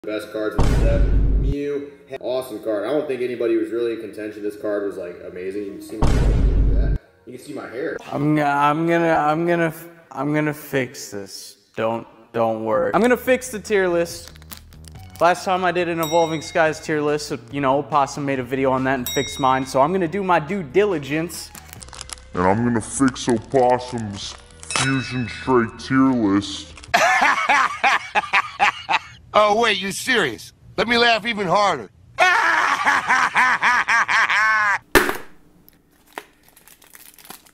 Best cards in the set. Mew, awesome card. I don't think anybody was really in contention. This card was like amazing. You can see my hair. You can see my hair. I'm gonna fix this. Don't worry. I'm gonna fix the tier list. Last time I did an Evolving Skies tier list, you know, Possum made a video on that and fixed mine, so I'm gonna do my due diligence. And I'm gonna fix Opossum's Fusion Straight tier list. Oh, wait, you serious? Let me laugh even harder.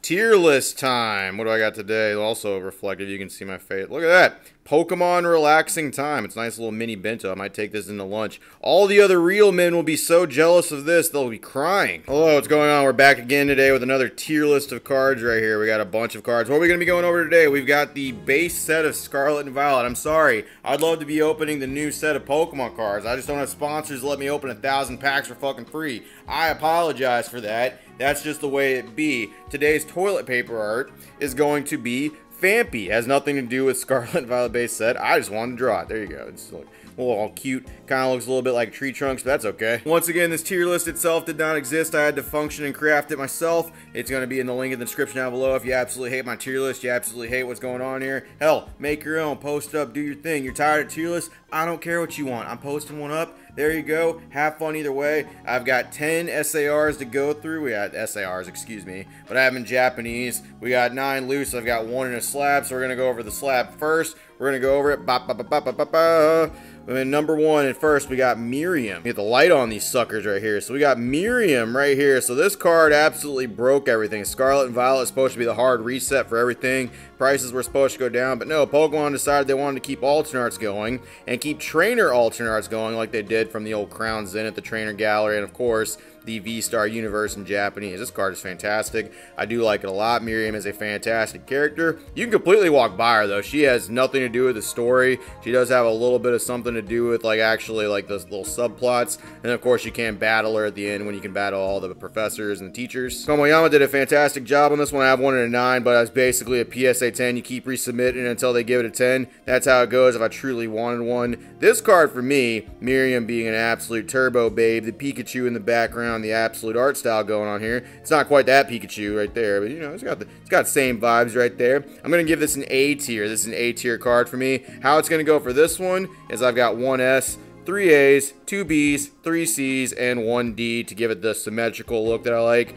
Tier list time. What do I got today? Also reflective, you can see my face. Look at that. Pokemon relaxing time. It's a nice little mini bento. I might take this into lunch. All the other real men will be so jealous of this, they'll be crying. Hello, what's going on? We're back again today with another tier list of cards right here. We got a bunch of cards. What are we going to be going over today? We've got the base set of Scarlet and Violet. I'm sorry. I'd love to be opening the new set of Pokemon cards. I just don't have sponsors to let me open 1,000 packs for fucking free. I apologize for that. That's just the way it be. Today's toilet paper art is going to be Phanpy. Has nothing to do with Scarlet and Violet base set. I just wanted to draw it. There you go. It's like a little all cute. Kind of looks a little bit like tree trunks, but that's okay. Once again, this tier list itself did not exist. I had to function and craft it myself. It's going to be in the link in the description down below. If you absolutely hate my tier list, you absolutely hate what's going on here, hell, make your own. Post up, do your thing. You're tired of tier lists? I don't care what you want. I'm posting one up. There you go. Have fun either way. I've got 10 SARs to go through. We got SARs, excuse me, but I have them in Japanese. We got 9 loose. I've got 1 in a slab, so we're going to go over the slab first. We're going to go over it. Ba, ba, ba, ba, ba, ba, ba. And number 1 at first, we got Miriam. We get the light on these suckers right here. So we got Miriam right here. So this card absolutely broke everything. Scarlet and Violet is supposed to be the hard reset for everything. Prices were supposed to go down, but no, Pokemon decided they wanted to keep alternate arts going and keep trainer alternate arts going like they did from the old Crown Zenith, the trainer gallery, and of course, the V-Star universe in Japanese. This card is fantastic. I do like it a lot. Miriam is a fantastic character. You can completely walk by her though. She has nothing to do with the story. She does have a little bit of something to do with like actually like those little subplots. And of course you can battle her at the end when you can battle all the professors and the teachers. Tomoyama did a fantastic job on this one. I have 1 in a 9, but it's basically a PSA 10. You keep resubmitting until they give it a 10. That's how it goes if I truly wanted one. This card for me, Miriam being an absolute turbo babe, the Pikachu in the background, the absolute art style going on here. It's not quite that Pikachu right there, but you know, it's got the same vibes right there. I'm gonna give this an A tier. This is an A tier card for me. How it's gonna go for this one is I've got 1 S, 3 A's, 2 B's, 3 C's, and 1 D to give it the symmetrical look that I like.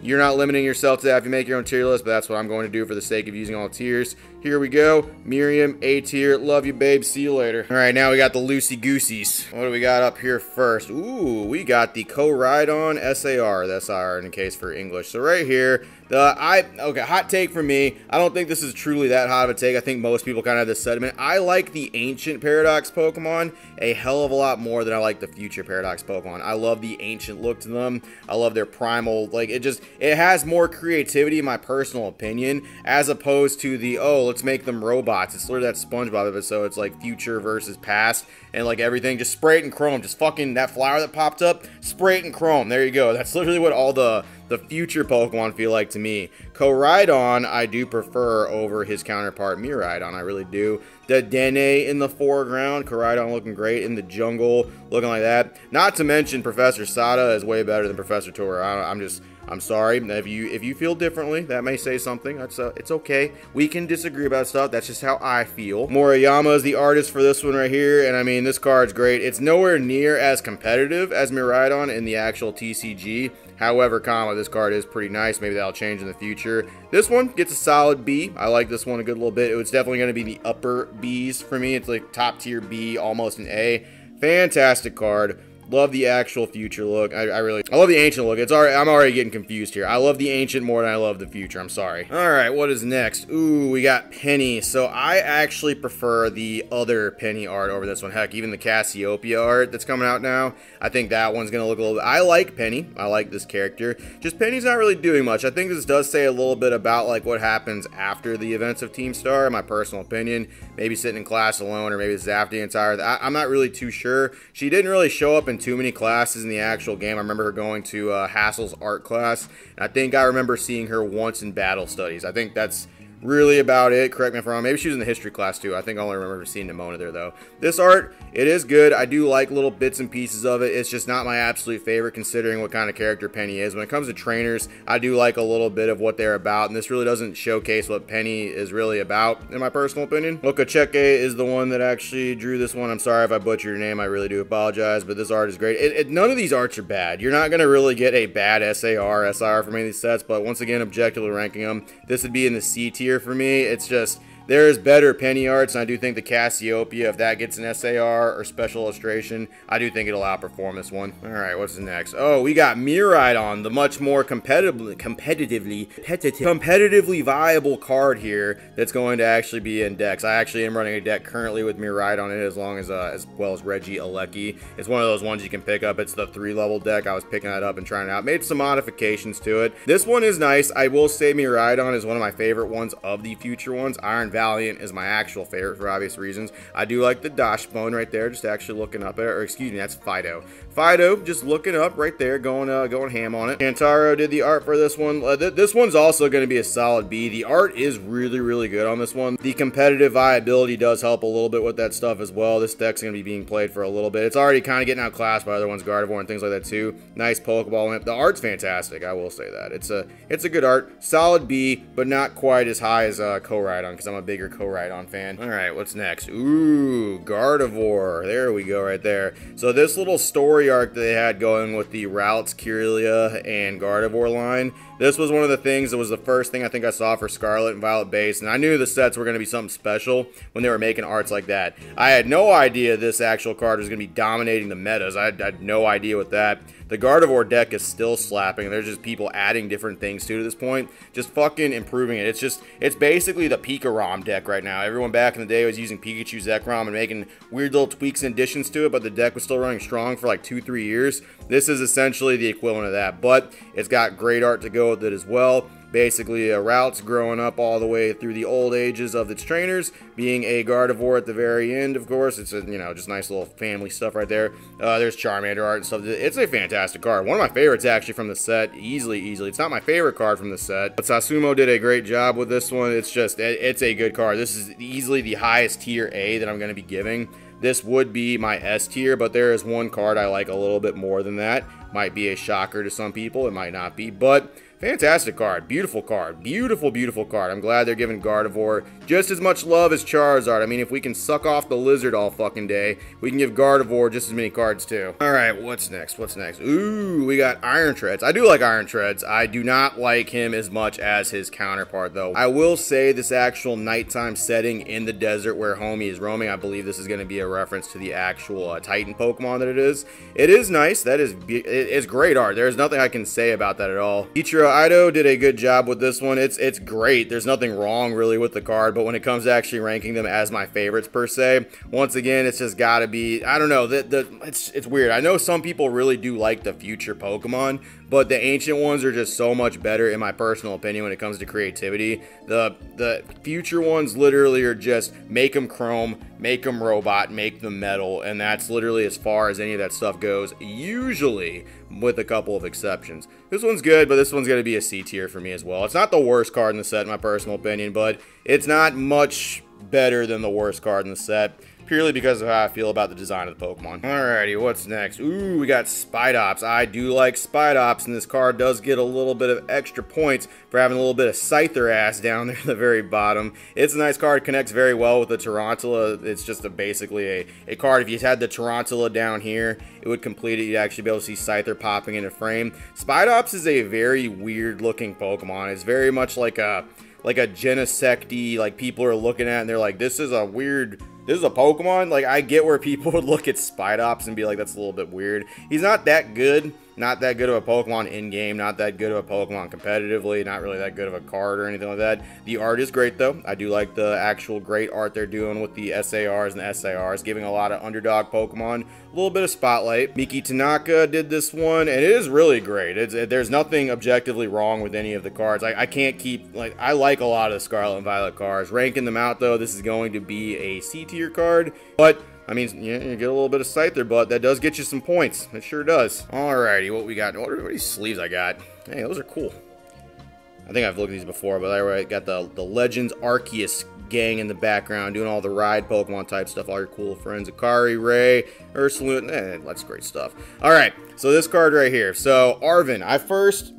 You're not limiting yourself to that if you make your own tier list, but that's what I'm going to do for the sake of using all tiers. Here we go. Miriam, A tier. Love you, babe. See you later. All right, now we got the Loosey Gooseys. What do we got up here first? Ooh, we got the Koraidon SAR. That's SAR in case for English. So right here, okay, hot take for me. I don't think this is truly that hot of a take. I think most people kind of have this sentiment. I like the ancient Paradox Pokemon a hell of a lot more than I like the future Paradox Pokemon. I love the ancient look to them. I love their primal, like it has more creativity in my personal opinion, as opposed to the, oh, let's make them robots. It's literally that SpongeBob episode. It's like future versus past, and like everything, just spray it in chrome. Just fucking that flower that popped up, spray it in chrome. There you go. That's literally what all the future Pokemon feel like to me. Koraidon, I do prefer over his counterpart Miraidon. I really do. The Dene in the foreground, Koraidon looking great in the jungle, looking like that. Not to mention Professor Sada is way better than Professor Tora. I'm sorry if you feel differently. That may say something. It's okay. We can disagree about stuff. That's just how I feel. Moriyama is the artist for this one right here, and I mean this card's great. It's nowhere near as competitive as Miraidon in the actual TCG. However, this card is pretty nice. Maybe that'll change in the future. This one gets a solid B. I like this one a good little bit. It's definitely going to be the upper B's for me. It's like top tier B, almost an A. Fantastic card. Love the actual future look. I love the ancient look. I'm already getting confused here. I love the ancient more than I love the future. I'm sorry. All right, what is next? Ooh, we got Penny. So I actually prefer the other Penny art over this one. Heck, even the Cassiopeia art that's coming out now. I think that one's gonna look a little bit. I like Penny. I like this character. Just Penny's not really doing much. I think this does say a little bit about like what happens after the events of Team Star, in my personal opinion. Maybe sitting in class alone, or maybe this is after the entire. I'm not really too sure. She didn't really show up in too many classes in the actual game. I remember her going to Hassel's art class, and I think I remember seeing her once in battle studies. I think that's really about it. Correct me if I'm wrong. Maybe she was in the history class too. I think I only remember seeing Nimona there though. This art, it is good. I do like little bits and pieces of it. It's just not my absolute favorite considering what kind of character Penny is. When it comes to trainers, I do like a little bit of what they're about, and this really doesn't showcase what Penny is really about, in my personal opinion. Okacheke is the one that actually drew this one. I'm sorry if I butchered your name. I really do apologize, but this art is great. None of these arts are bad. You're not going to really get a bad SAR, SIR from any of these sets, but once again, objectively ranking them, this would be in the C tier for me. It's just, there's better Penny arts, and I do think the Cassiopeia, if that gets an SAR or special illustration, I do think it'll outperform this one. Alright, what's next? Oh, we got Miraidon, the much more competitively viable card here that's going to actually be in decks. I actually am running a deck currently with Miraidon in it, as well as Regieleki. It's one of those ones you can pick up. It's the 3-level deck. I was picking that up and trying it out. Made some modifications to it. This one is nice. I will say Miraidon is one of my favorite ones of the future ones. Iron Valiant is my actual favorite for obvious reasons. I do like the Dashbone right there, just actually looking up at it, or excuse me, that's Fido. Fido, just looking up right there, going ham on it. Kantaro did the art for this one. This one's also going to be a solid B. The art is really, really good on this one. The competitive viability does help a little bit with that stuff as well. This deck's going to be being played for a little bit. It's already kind of getting outclassed by other ones, Gardevoir and things like that too. Nice Pokeball limp. The art's fantastic, I will say that. It's a good art. Solid B, but not quite as high as Koraidon, because I'm a bigger Koraidon fan. Alright, what's next? Ooh, Gardevoir. There we go right there. So this little story arc that they had going with the Ralts, Kirlia, and Gardevoir line, this was one of the things that was the first thing I think I saw for Scarlet and Violet base, and I knew the sets were going to be something special when they were making arts like that. I had no idea this actual card was going to be dominating the metas. I had no idea with that. The Gardevoir deck is still slapping. There's just people adding different things to it at this point. Just fucking improving it. It's basically the Pikarom deck right now. Everyone back in the day was using Pikachu Zekrom and making weird little tweaks and additions to it, but the deck was still running strong for like 2-3 years. This is essentially the equivalent of that, but it's got great art to go with it as well. Basically, Ralts growing up all the way through the old ages of its trainers, being a Gardevoir at the very end, of course. It's just nice little family stuff right there. There's Charmander art and stuff. It's a fantastic card. One of my favorites, actually, from the set. Easily. It's not my favorite card from the set, but Sasumo did a great job with this one. It's a good card. This is easily the highest tier A that I'm going to be giving. This would be my S tier, but there is one card I like a little bit more than that. Might be a shocker to some people. It might not be, but fantastic card. Beautiful card. Beautiful, beautiful card. I'm glad they're giving Gardevoir just as much love as Charizard. I mean, if we can suck off the lizard all fucking day, we can give Gardevoir just as many cards too. Alright, what's next? What's next? Ooh, we got Iron Treads. I do like Iron Treads. I do not like him as much as his counterpart though. I will say this actual nighttime setting in the desert where Homie is roaming, I believe this is going to be a reference to the actual Titan Pokemon that it is. It is nice. It's great art. There's nothing I can say about that at all. Ichiro Ido did a good job with this one. It's great. There's nothing wrong really with the card, but when it comes to actually ranking them as my favorites per se, once again, it's just gotta be, I don't know, it's weird. I know some people really do like the future Pokemon, but the ancient ones are just so much better in my personal opinion when it comes to creativity. The future ones literally are just make them chrome, make them robot, make them metal, and that's literally as far as any of that stuff goes, usually with a couple of exceptions. This one's good, but this one's going to be a C tier for me as well. It's not the worst card in the set in my personal opinion, but it's not much better than the worst card in the set, purely because of how I feel about the design of the Pokemon. Alrighty, what's next? Ooh, we got Spidops. I do like Spidops, and this card does get a little bit of extra points for having a little bit of Scyther ass down there at the very bottom. It's a nice card, connects very well with the Tarantula. It's just basically a card. If you had the Tarantula down here, it would complete it. You'd actually be able to see Scyther popping into frame. Spidops is a very weird looking Pokemon. It's very much like a Genesecti, like people are looking at and they're like, this is a Pokemon? Like, I get where people would look at Spidops and be like, that's a little bit weird. He's not that good. Not that good of a Pokemon in-game, not that good of a Pokemon competitively, not really that good of a card or anything like that. The art is great, though. I do like the actual great art they're doing with the SARs and the SIRs, giving a lot of underdog Pokemon a little bit of spotlight. Miki Tanaka did this one, and it is really great. There's nothing objectively wrong with any of the cards. I can't keep, like, I like a lot of the Scarlet and Violet cards. Ranking them out, though, this is going to be a C-tier card, but I mean, yeah, you get a little bit of Scyther, but that does get you some points. It sure does. Alrighty, what we got? What are these sleeves I got? Hey, those are cool. I think I've looked at these before, but I got the Legends Arceus gang in the background doing all the ride Pokemon type stuff, all your cool friends, Akari, Ray, Ursaluna, that's great stuff. Alright, so this card right here. So, Arven,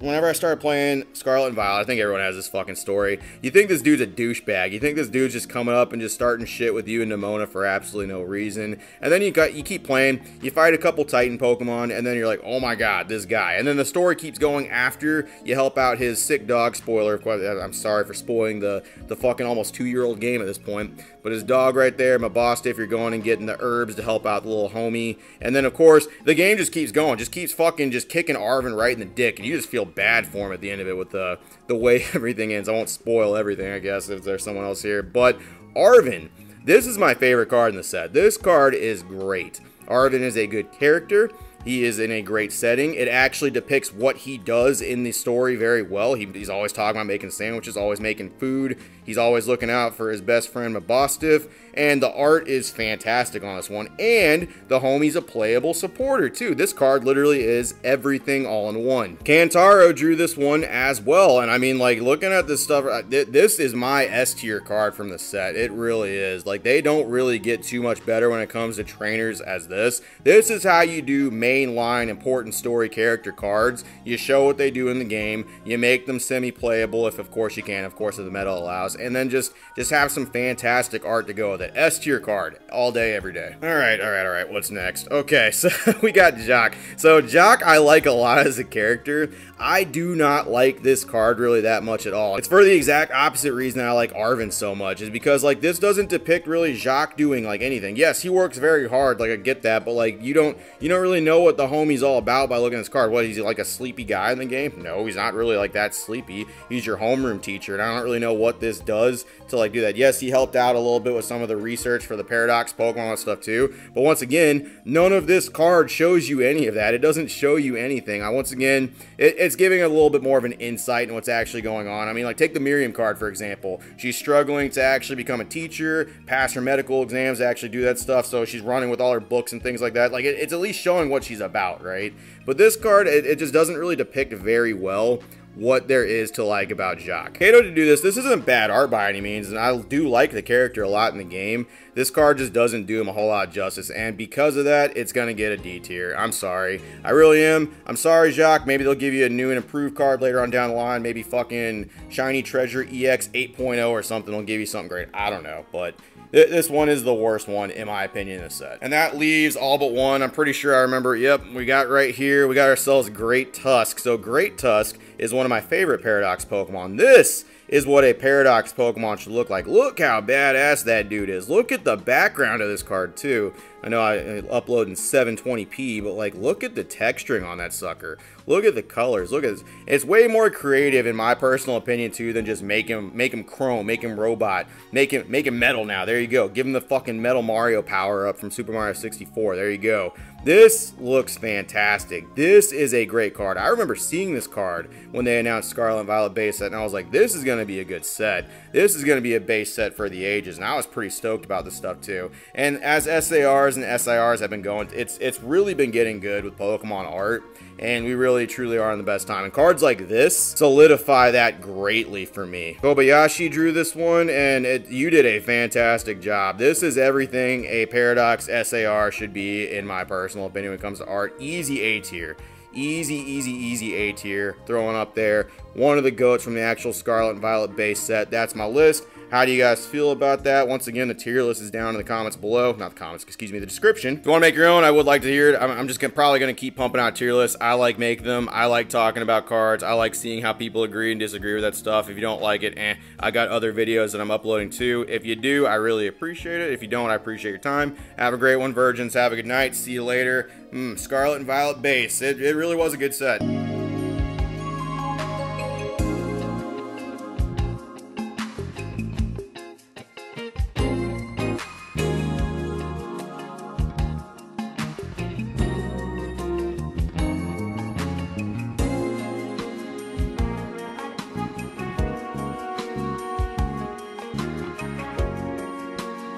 whenever I started playing Scarlet and Violet, I think everyone has this fucking story. You think this dude's a douchebag. You think this dude's just coming up and just starting shit with you and Nemona for absolutely no reason. And then you keep playing, you fight a couple Titan Pokemon, and then you're like, oh my god, this guy. And then the story keeps going after you help out his sick dog, spoiler, I'm sorry for spoiling the fucking almost 2-year-old game at this point. But his dog right there, Mabostiff, you're going and getting the herbs to help out the little homie. And then, of course, the game just keeps going. Just keeps fucking kicking Arven right in the dick. And you just feel bad for him at the end of it with the way everything ends. I won't spoil everything, I guess, if there's someone else here. But Arven, this is my favorite card in the set. This card is great. Arven is a good character. He is in a great setting. It actually depicts what he does in the story very well. He's always talking about making sandwiches, always making food. He's always looking out for his best friend, Mabostiff. And the art is fantastic on this one. And the homie's a playable supporter, too. This card literally is everything all in one. Kantaro drew this one as well. And I mean, like, looking at this stuff, this is my S tier card from the set. It really is. Like, they don't really get too much better when it comes to trainers as this. This is how you do mainline important story character cards. You show what they do in the game. You make them semi-playable if, of course, you can. Of course, if the meta allows. And then just have some fantastic art to go with it. S tier card all day, every day. All right. What's next? Okay, so we got Jock. So Jock, I like a lot as a character. I do not like this card really that much at all. It's for the exact opposite reason I like Arven so much, is because like this doesn't depict really Jock doing like anything. Yes, he works very hard, like I get that, but like you don't really know what the homie's all about by looking at this card. What, he's like a sleepy guy in the game? No, he's not really like that sleepy. He's your homeroom teacher, and I don't really know what this does to like do that. Yes, he helped out a little bit with some of the research for the Paradox Pokemon and stuff too, but once again, none of this card shows you any of that. It doesn't show you anything. Once again, it's giving a little bit more of an insight in what's actually going on. I mean, like, take the Miriam card, for example. She's struggling to actually become a teacher, pass her medical exams, to actually do that stuff, so she's running with all her books and things like that. Like, it's at least showing what she's about, right? But this card, it just doesn't really depict very well what there is to like about Jock. Kato to do this isn't bad art by any means, and I do like the character a lot in the game. This card just doesn't do him a whole lot of justice, and because of that, it's gonna get a D tier. I'm sorry. I really am. I'm sorry, Jock. Maybe they'll give you a new and improved card later on down the line. Maybe fucking Shiny Treasure EX 8.0 or something will give you something great. I don't know, but this one is the worst one, in my opinion, in the set. And that leaves all but one. I'm pretty sure I remember. Yep, we got right here. We got ourselves Great Tusk. So Great Tusk is one of my favorite Paradox Pokemon. This is what a Paradox Pokemon should look like. Look how badass that dude is. Look at the background of this card, too. I know I upload in 720p, but like, look at the texturing on that sucker. Look at the colors. Look at this. It's way more creative, in my personal opinion, too, than just make him chrome, make him robot, make him metal now. There you go. Give him the fucking Metal Mario power up from Super Mario 64. There you go. This looks fantastic. This is a great card. I remember seeing this card when they announced Scarlet and Violet base set, and I was like, this is going to be a good set. This is going to be a base set for the ages, and I was pretty stoked about this stuff, too. And as SARs and SIRs have been going, it's really been getting good with Pokemon art, and we really truly are in the best time. And cards like this solidify that greatly for me. Kobayashi drew this one, and you did a fantastic job. This is everything a Paradox SAR should be, in my personal opinion, when it comes to art. Easy A tier. Easy A tier. Throwing up there. One of the GOATs from the actual Scarlet and Violet base set. That's my list. How do you guys feel about that? Once again, the tier list is down in the comments below. Not the comments, excuse me, the description. If you want to make your own, I would like to hear it. I'm just probably going to keep pumping out tier lists. I like making them. I like talking about cards. I like seeing how people agree and disagree with that stuff. If you don't like it, I got other videos that I'm uploading too. If you do, I really appreciate it. If you don't, I appreciate your time. Have a great one, virgins. Have a good night. See you later. Scarlet and Violet base. It really was a good set.